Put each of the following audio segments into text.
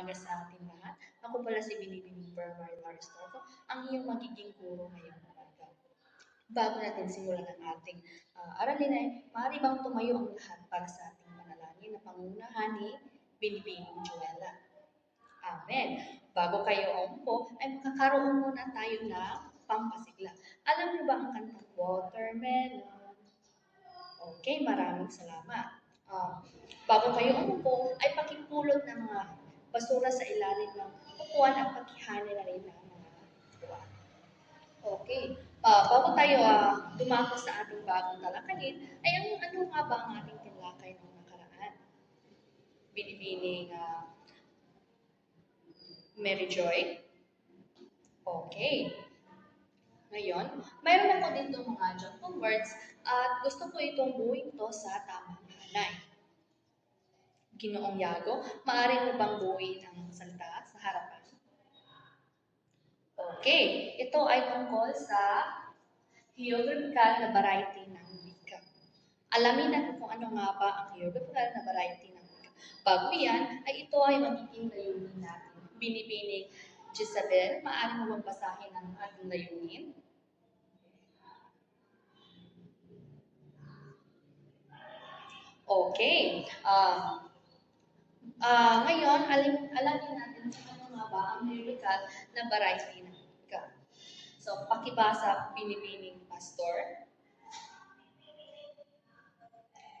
umaga sa ating lahat. Ako pala si Binibining Bernard Aristorco, ang iyong magiging guro ngayong umaga. Bago natin simulan ang ating aralin ay maaari bang tumayo ang lahat para sa ating manalangin na pangunahan ni Binibining Joella. Amen. Bago kayo umupo, ay makakaroon muna tayo ng pampasigla. Alam niyo ba ang kantang Watermelon? Okay, maraming salamat. Bago kayo umupo, ay pakipulot ng mga basura sa ilalim ng upuan at pakihani na rin ng mga upuan. Okay. Bago tayo dumako sa ating bagong talakayin, ay ano nga ba ang ating tinlakay ng nakaraan? Binibining Mary Joy? Okay. Ngayon, mayroon ako dito mga jumble words at gusto ko itong buuin to sa tamang hanay. Ginoong Yago, maaari mo bang buuin ang salita sa harapan? Okay, ito ay tungkol sa geographical na variety ng wika. Alamin natin kung ano nga ba ang geographical na variety ng wika. Bago yan, ay ito ay magiging layunin natin. Binibining Jezabel, maaari mo bang basahin ang ating layunin? Okay. Ngayon, alamin natin kung ano nga ba ang lyrical na variety ng wika. So, pakibasa, Binibining Pastor.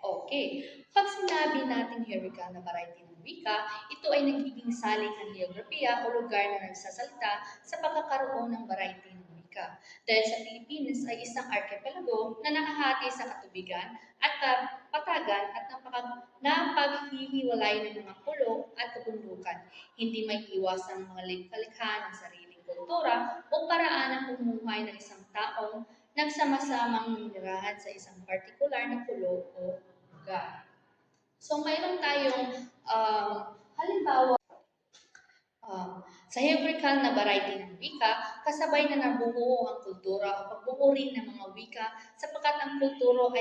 Okay. Pag sinabi natin lyrical na variety ng wika, ito ay nagiging saling ng geografiya o lugar na nagsasalita sa pagkakaroon ng variety ng wika. Dahil sa Pilipinas ay isang archipelago na nakahati sa katubigan at kapatagan at napaghihiwalay ng mga pulo at kabundukan. Hindi may iwasan mga kalikha ng sariling kultura o paraan ng pamumuhay ng isang taong nagsama-samang ninirahan sa isang partikular na pulo o lugar. So, mayroon tayong halimbawa, sa geographical na variety ng wika, kasabay na nabubuo ang kultura o pagbuo rin ng mga wika sapagkat ang kultura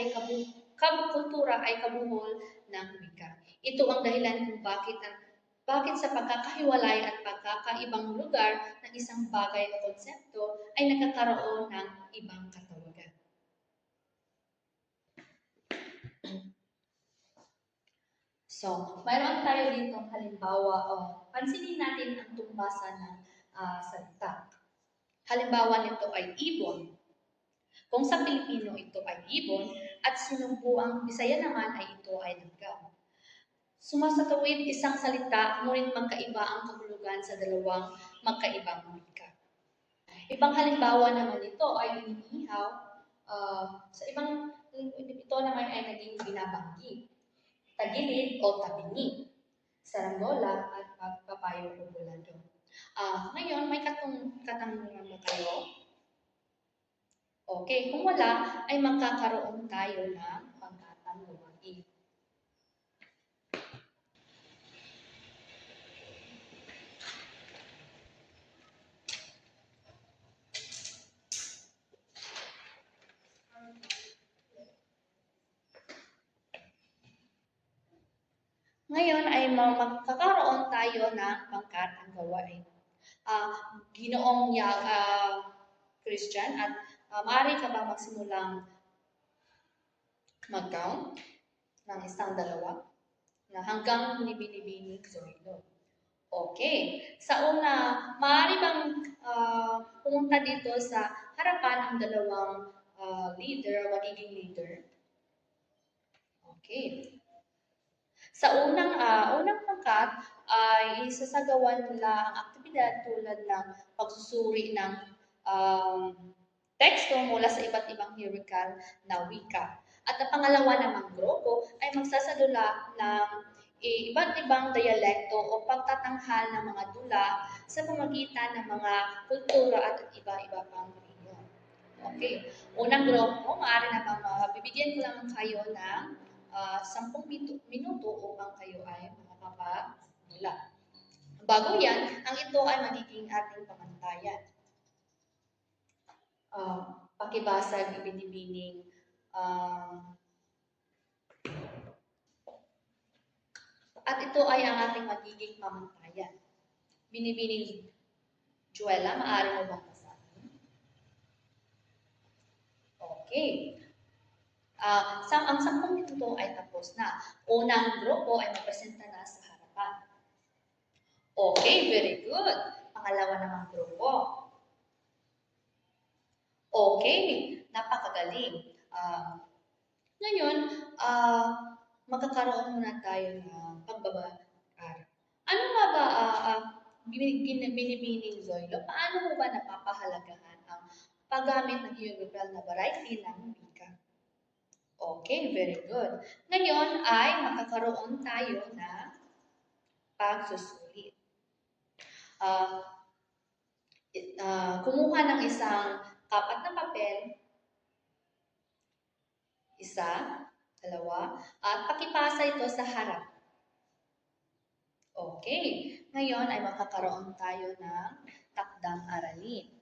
ay kabuhol ng wika. Ito ang dahilan kung bakit sa pagkakahiwalay at pagkakaibang lugar ng isang bagay o konsepto ay nakakaroon ng ibang katawagan. So, mayroon tayo dito halimbawa, pansinin natin ang tumbasan ng salita. Halimbawa nito ay ibon. Kung sa Pilipino ito ay ibon, at sinubuang Bisaya naman ay ito ay langgam. Sumasatuwid isang salita, ngunit magkaiba ang kahulugan sa dalawang magkaibang wika. Ibang halimbawa naman ito ay iniihaw, sa ibang ito naman ay naging binabanggit. Tagilid o tabingi, saranggola at pagpapayo o bulado. Ngayon, may katanungan mo kayo? Okay, kung wala, ay magkakaroon tayo ng pagtatanungan. Ngayon ay magkakaroon tayo ng pangkat ang gawain. Ginoong Christian at maaari ka ba magsimulang mag-count ng isang dalawa na hanggang binibining Zoilo. Okay. Sa una, maaari bang pumunta dito sa harapan ang dalawang magiging leader? Okay. Sa unang pangkat ay isasagawa nila ang aktibidad tulad ng pagsusuri ng teksto mula sa iba't ibang hierarchical na wika. At ang pangalawa namang grupo ay magsasadula ng iba't ibang dialekto o pagtatanghal ng mga dula sa pamagitan ng mga kultura at iba-iba pang rehiyon. Okay. Unang grupo, maaari na bang bibigyan ko lang kayo ng 10 minuto upang kayo ay makakapagmula. Bago yan, ang ito ay magiging ating pamantayan. Pakibasag, ibinibining, at ito ay ang ating magiging pamantayan. Binibining Juela, maaari mo bang basahin? Okay. Ang 10 minuto ay tapos na. Unang grupo ay magpresenta na sa harapan. Okay, very good. Pangalawa namang grupo. Okay, napakagaling. Ngayon, magkakaroon muna tayo ng pagbabag-aral. Ano nga ba, binibining Zoilo, paano mo ba napapahalagahan ang paggamit ng geographical na variety ng wika? Okay, very good. Ngayon ay magkakaroon tayo ng pagsusulit. Kumuha ng isang kapat na papel, isa, dalawa, at pakipasa ito sa harap. Okay, ngayon ay makakaroon tayo ng takdang aralin.